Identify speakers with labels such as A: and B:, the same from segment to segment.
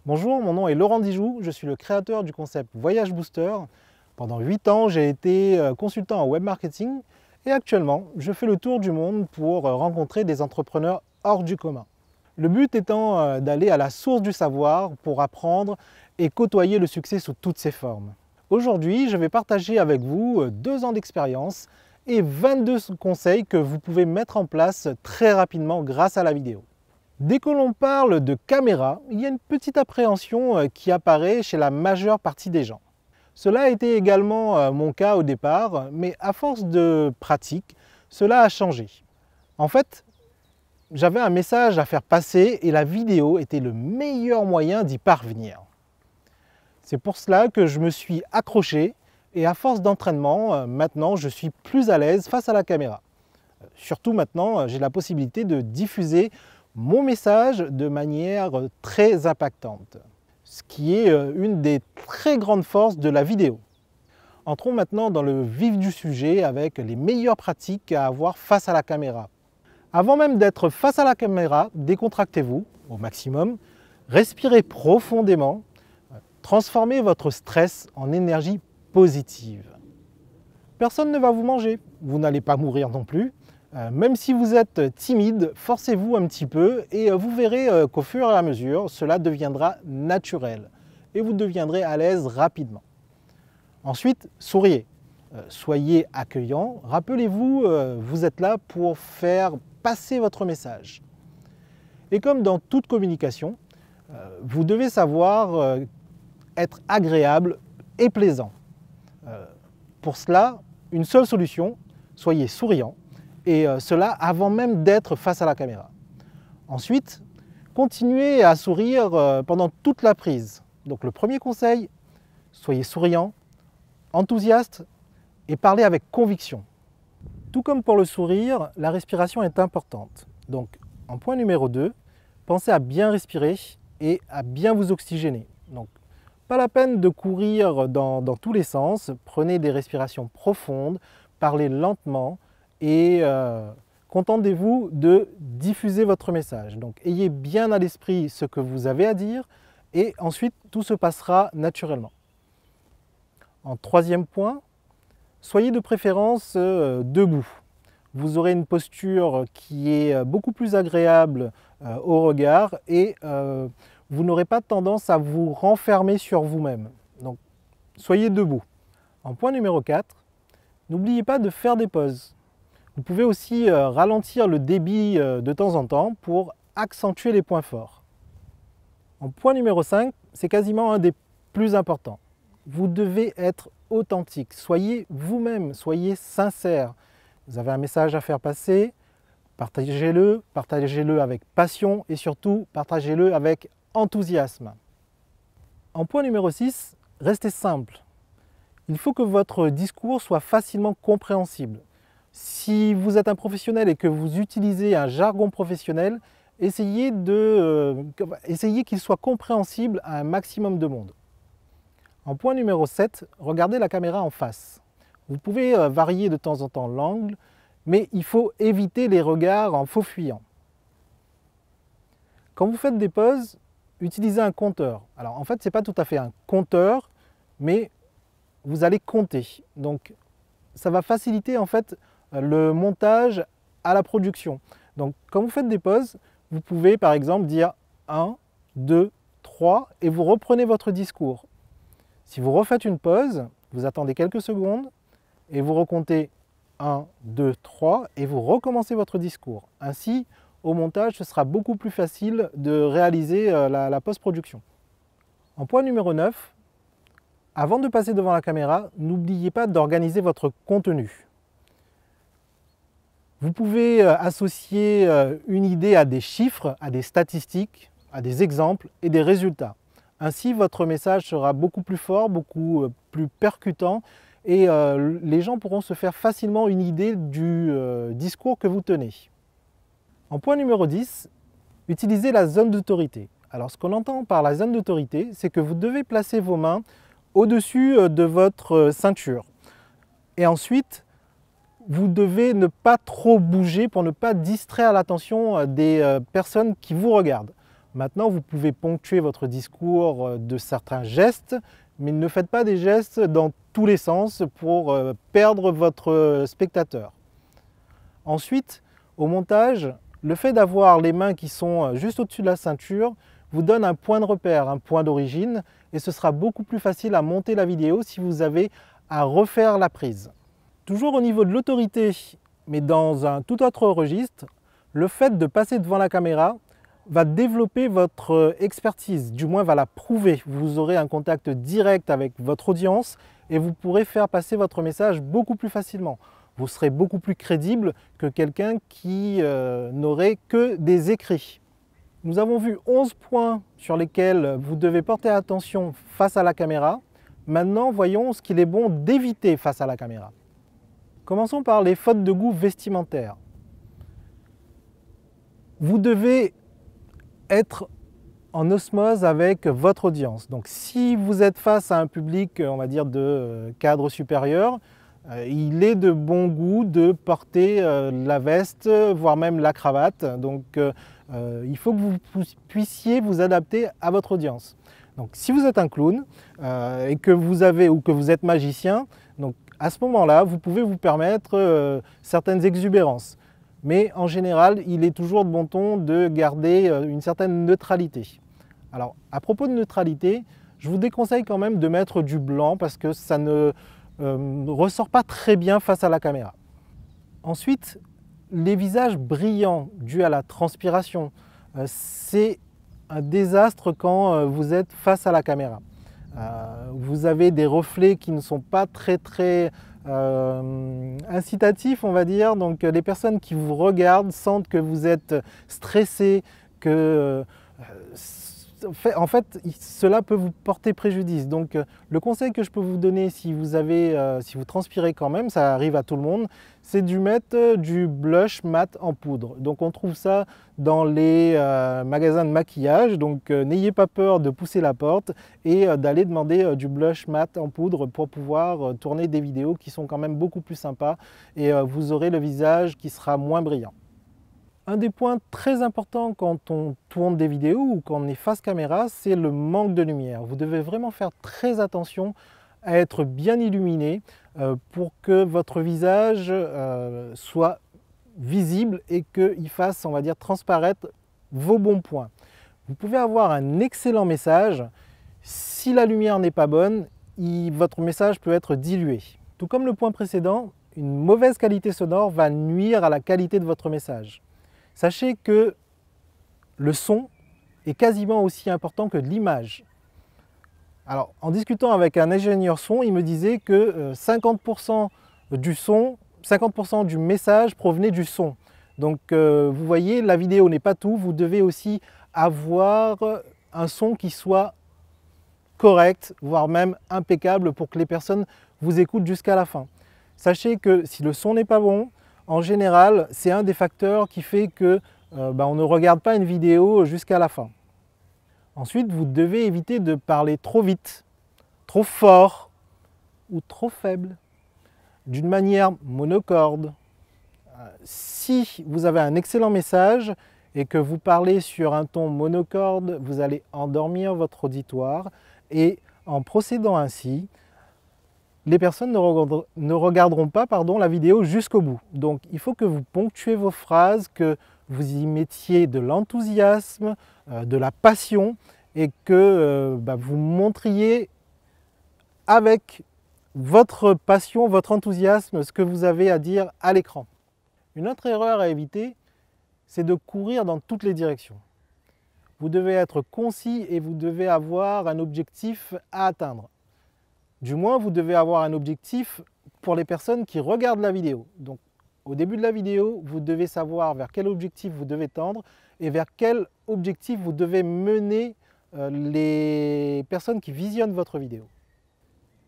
A: Bonjour, mon nom est Laurent Dijoux, je suis le créateur du concept Voyage Booster. Pendant 8 ans, j'ai été consultant en web marketing et actuellement, je fais le tour du monde pour rencontrer des entrepreneurs hors du commun. Le but étant d'aller à la source du savoir pour apprendre et côtoyer le succès sous toutes ses formes. Aujourd'hui, je vais partager avec vous 2 ans d'expérience et 22 conseils que vous pouvez mettre en place très rapidement grâce à la vidéo. Dès que l'on parle de caméra, il y a une petite appréhension qui apparaît chez la majeure partie des gens. Cela a été également mon cas au départ, mais à force de pratique, cela a changé. En fait, j'avais un message à faire passer et la vidéo était le meilleur moyen d'y parvenir. C'est pour cela que je me suis accroché et à force d'entraînement, maintenant je suis plus à l'aise face à la caméra. Surtout maintenant, j'ai la possibilité de diffuser mon message de manière très impactante, ce qui est une des très grandes forces de la vidéo. Entrons maintenant dans le vif du sujet avec les meilleures pratiques à avoir face à la caméra. Avant même d'être face à la caméra, décontractez-vous au maximum, respirez profondément, transformez votre stress en énergie positive. Personne ne va vous manger, vous n'allez pas mourir non plus. Même si vous êtes timide, forcez-vous un petit peu et vous verrez qu'au fur et à mesure, cela deviendra naturel et vous deviendrez à l'aise rapidement. Ensuite, souriez, soyez accueillant. Rappelez-vous, vous êtes là pour faire passer votre message. Et comme dans toute communication, vous devez savoir être agréable et plaisant. Pour cela, une seule solution, soyez souriant. Et cela avant même d'être face à la caméra. Ensuite, continuez à sourire pendant toute la prise. Donc le premier conseil, soyez souriant, enthousiaste et parlez avec conviction. Tout comme pour le sourire, la respiration est importante. Donc en point numéro 2, pensez à bien respirer et à bien vous oxygéner. Donc pas la peine de courir dans tous les sens, prenez des respirations profondes, parlez lentement, et contentez-vous de diffuser votre message. Donc ayez bien à l'esprit ce que vous avez à dire et ensuite tout se passera naturellement. En troisième point, soyez de préférence debout. Vous aurez une posture qui est beaucoup plus agréable au regard et vous n'aurez pas tendance à vous renfermer sur vous-même. Donc soyez debout. En point numéro 4, n'oubliez pas de faire des pauses. Vous pouvez aussi ralentir le débit de temps en temps pour accentuer les points forts. En point numéro 5, c'est quasiment un des plus importants. Vous devez être authentique, soyez vous-même, soyez sincère. Vous avez un message à faire passer, partagez-le avec passion et surtout partagez-le avec enthousiasme. En point numéro 6, restez simple. Il faut que votre discours soit facilement compréhensible. Si vous êtes un professionnel et que vous utilisez un jargon professionnel, essayez qu'il soit compréhensible à un maximum de monde. En point numéro 7, regardez la caméra en face. Vous pouvez varier de temps en temps l'angle, mais il faut éviter les regards en faux fuyant. Quand vous faites des pauses, utilisez un compteur. Alors en fait, ce n'est pas tout à fait un compteur, mais vous allez compter. Donc ça va faciliter en fait le montage à la production. Donc quand vous faites des pauses, vous pouvez par exemple dire 1, 2, 3 et vous reprenez votre discours. Si vous refaites une pause, vous attendez quelques secondes et vous recomptez 1, 2, 3 et vous recommencez votre discours. Ainsi, au montage, ce sera beaucoup plus facile de réaliser la post-production. En point numéro 9, avant de passer devant la caméra, n'oubliez pas d'organiser votre contenu. Vous pouvez associer une idée à des chiffres, à des statistiques, à des exemples et des résultats. Ainsi, votre message sera beaucoup plus fort, beaucoup plus percutant et les gens pourront se faire facilement une idée du discours que vous tenez. En point numéro 10, utilisez la zone d'autorité. Alors ce qu'on entend par la zone d'autorité, c'est que vous devez placer vos mains au-dessus de votre ceinture. Et ensuite, vous devez ne pas trop bouger pour ne pas distraire l'attention des personnes qui vous regardent. Maintenant, vous pouvez ponctuer votre discours de certains gestes, mais ne faites pas des gestes dans tous les sens pour perdre votre spectateur. Ensuite, au montage, le fait d'avoir les mains qui sont juste au-dessus de la ceinture vous donne un point de repère, un point d'origine, et ce sera beaucoup plus facile à monter la vidéo si vous avez à refaire la prise. Toujours au niveau de l'autorité, mais dans un tout autre registre, le fait de passer devant la caméra va développer votre expertise, du moins va la prouver. Vous aurez un contact direct avec votre audience et vous pourrez faire passer votre message beaucoup plus facilement. Vous serez beaucoup plus crédible que quelqu'un qui n'aurait que des écrits. Nous avons vu 11 points sur lesquels vous devez porter attention face à la caméra. Maintenant, voyons ce qu'il est bon d'éviter face à la caméra. Commençons par les fautes de goût vestimentaires. Vous devez être en osmose avec votre audience. Donc si vous êtes face à un public, on va dire, de cadre supérieur, il est de bon goût de porter la veste, voire même la cravate. Donc il faut que vous puissiez vous adapter à votre audience. Donc si vous êtes un clown et que vous êtes magicien, donc à ce moment-là, vous pouvez vous permettre certaines exubérances. Mais en général, il est toujours de bon ton de garder une certaine neutralité. Alors, à propos de neutralité, je vous déconseille quand même de mettre du blanc parce que ça ne ressort pas très bien face à la caméra. Ensuite, les visages brillants dus à la transpiration, c'est un désastre quand vous êtes face à la caméra. Vous avez des reflets qui ne sont pas très incitatif, on va dire. Donc les personnes qui vous regardent sentent que vous êtes stressé, que en fait cela peut vous porter préjudice. Donc le conseil que je peux vous donner si vous transpirez quand même, ça arrive à tout le monde, c'est de mettre du blush mat en poudre. Donc on trouve ça dans les magasins de maquillage, donc n'ayez pas peur de pousser la porte et d'aller demander du blush mat en poudre pour pouvoir tourner des vidéos qui sont quand même beaucoup plus sympas et vous aurez le visage qui sera moins brillant. Un des points très importants quand on tourne des vidéos ou quand on est face caméra, c'est le manque de lumière. Vous devez vraiment faire très attention à être bien illuminé pour que votre visage soit visible et qu'il fasse, on va dire, transparaître vos bons points. Vous pouvez avoir un excellent message. Si la lumière n'est pas bonne, votre message peut être dilué. Tout comme le point précédent, une mauvaise qualité sonore va nuire à la qualité de votre message. Sachez que le son est quasiment aussi important que l'image. Alors, en discutant avec un ingénieur son, il me disait que 50% du son, 50% du message provenait du son. Donc, vous voyez, la vidéo n'est pas tout. Vous devez aussi avoir un son qui soit correct, voire même impeccable pour que les personnes vous écoutent jusqu'à la fin. Sachez que si le son n'est pas bon, en général, c'est un des facteurs qui fait que on ne regarde pas une vidéo jusqu'à la fin. Ensuite, vous devez éviter de parler trop vite, trop fort ou trop faible, d'une manière monocorde. Si vous avez un excellent message et que vous parlez sur un ton monocorde, vous allez endormir votre auditoire et en procédant ainsi, les personnes ne regarderont pas la vidéo jusqu'au bout. Donc il faut que vous ponctuez vos phrases, que vous y mettiez de l'enthousiasme, de la passion et que vous montriez avec votre passion, votre enthousiasme, ce que vous avez à dire à l'écran. Une autre erreur à éviter, c'est de courir dans toutes les directions. Vous devez être concis et vous devez avoir un objectif à atteindre. Du moins, vous devez avoir un objectif pour les personnes qui regardent la vidéo. Donc, au début de la vidéo, vous devez savoir vers quel objectif vous devez tendre et vers quel objectif vous devez mener les personnes qui visionnent votre vidéo.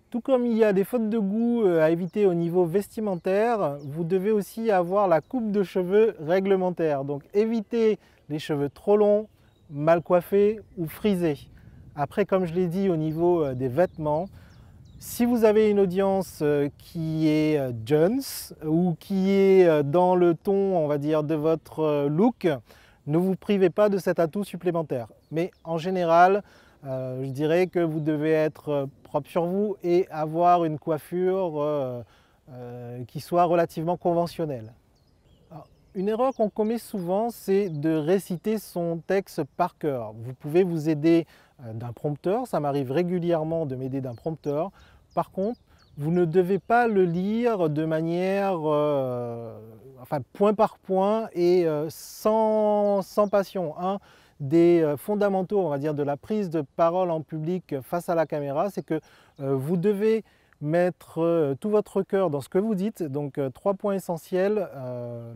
A: Tout comme il y a des fautes de goût à éviter au niveau vestimentaire, vous devez aussi avoir la coupe de cheveux réglementaire. Donc, évitez les cheveux trop longs, mal coiffés ou frisés. Après, comme je l'ai dit au niveau des vêtements, si vous avez une audience qui est jeune ou qui est dans le ton, on va dire, de votre look, ne vous privez pas de cet atout supplémentaire. Mais en général, je dirais que vous devez être propre sur vous et avoir une coiffure qui soit relativement conventionnelle. Alors, une erreur qu'on commet souvent, c'est de réciter son texte par cœur. Vous pouvez vous aider d'un prompteur, ça m'arrive régulièrement de m'aider d'un prompteur. Par contre, vous ne devez pas le lire de manière point par point et sans passion. Un des fondamentaux, on va dire, de la prise de parole en public face à la caméra, c'est que vous devez mettre tout votre cœur dans ce que vous dites. Donc 3 points essentiels,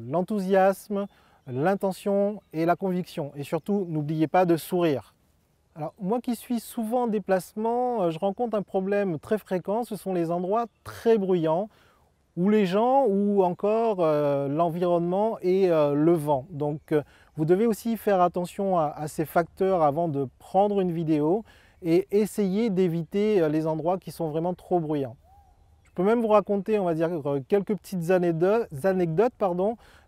A: l'enthousiasme, l'intention et la conviction. Et surtout, n'oubliez pas de sourire. Alors moi qui suis souvent en déplacement, je rencontre un problème très fréquent, ce sont les endroits très bruyants où les gens ou encore l'environnement et le vent. Donc vous devez aussi faire attention à ces facteurs avant de prendre une vidéo et essayer d'éviter les endroits qui sont vraiment trop bruyants. Je peux même vous raconter, on va dire, quelques petites anecdotes.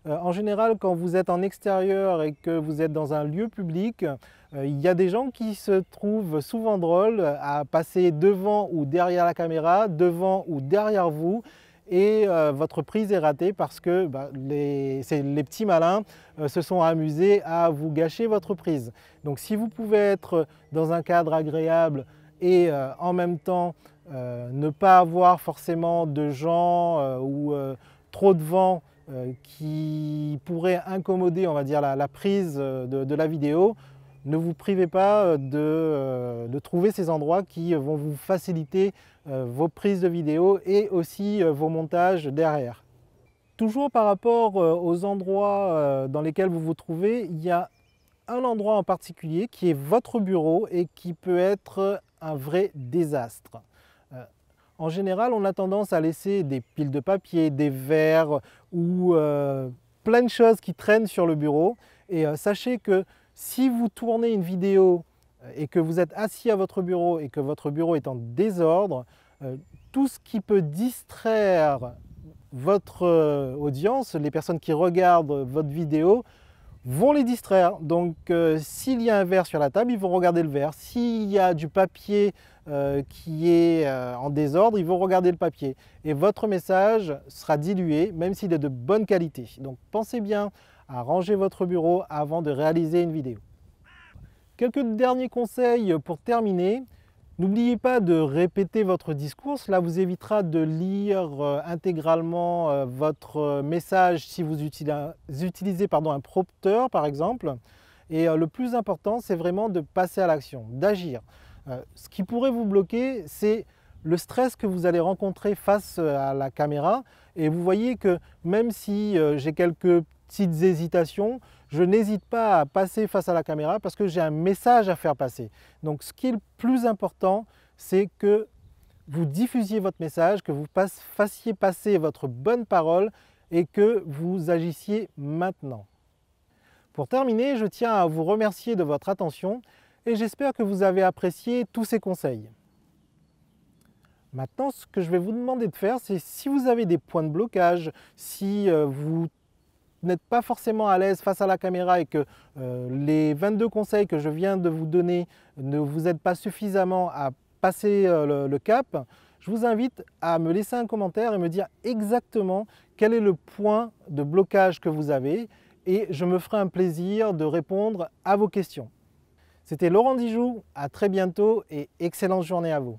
A: En général, quand vous êtes en extérieur et que vous êtes dans un lieu public, il y a des gens qui se trouvent souvent drôles à passer devant ou derrière la caméra, devant ou derrière vous, et votre prise est ratée parce que les petits malins se sont amusés à vous gâcher votre prise. Donc si vous pouvez être dans un cadre agréable et en même temps ne pas avoir forcément de gens ou trop de vent qui pourrait incommoder, on va dire, la prise de la vidéo, ne vous privez pas de trouver ces endroits qui vont vous faciliter vos prises de vidéo et aussi vos montages derrière. Toujours par rapport aux endroits dans lesquels vous vous trouvez, il y a un endroit en particulier qui est votre bureau et qui peut être un vrai désastre. En général, on a tendance à laisser des piles de papier, des verres ou plein de choses qui traînent sur le bureau. Et sachez que si vous tournez une vidéo et que vous êtes assis à votre bureau et que votre bureau est en désordre, tout ce qui peut distraire votre audience, les personnes qui regardent votre vidéo, vont les distraire. Donc s'il y a un verre sur la table, ils vont regarder le verre. S'il y a du papier qui est en désordre, ils vont regarder le papier. Et votre message sera dilué, même s'il est de bonne qualité. Donc pensez bien à ranger votre bureau avant de réaliser une vidéo. Quelques derniers conseils pour terminer. N'oubliez pas de répéter votre discours, cela vous évitera de lire intégralement votre message si vous utilisez un prompteur par exemple. Et le plus important, c'est vraiment de passer à l'action, d'agir. Ce qui pourrait vous bloquer, c'est le stress que vous allez rencontrer face à la caméra. Et vous voyez que même si j'ai quelques petites hésitations, je n'hésite pas à passer face à la caméra parce que j'ai un message à faire passer. Donc ce qui est le plus important, c'est que vous diffusiez votre message, que vous fassiez passer votre bonne parole et que vous agissiez maintenant. Pour terminer, je tiens à vous remercier de votre attention et j'espère que vous avez apprécié tous ces conseils. Maintenant, ce que je vais vous demander de faire, c'est si vous avez des points de blocage, si vous n'êtes pas forcément à l'aise face à la caméra et que les 22 conseils que je viens de vous donner ne vous aident pas suffisamment à passer le cap, je vous invite à me laisser un commentaire et me dire exactement quel est le point de blocage que vous avez et je me ferai un plaisir de répondre à vos questions. C'était Laurent Dijoux, à très bientôt et excellente journée à vous.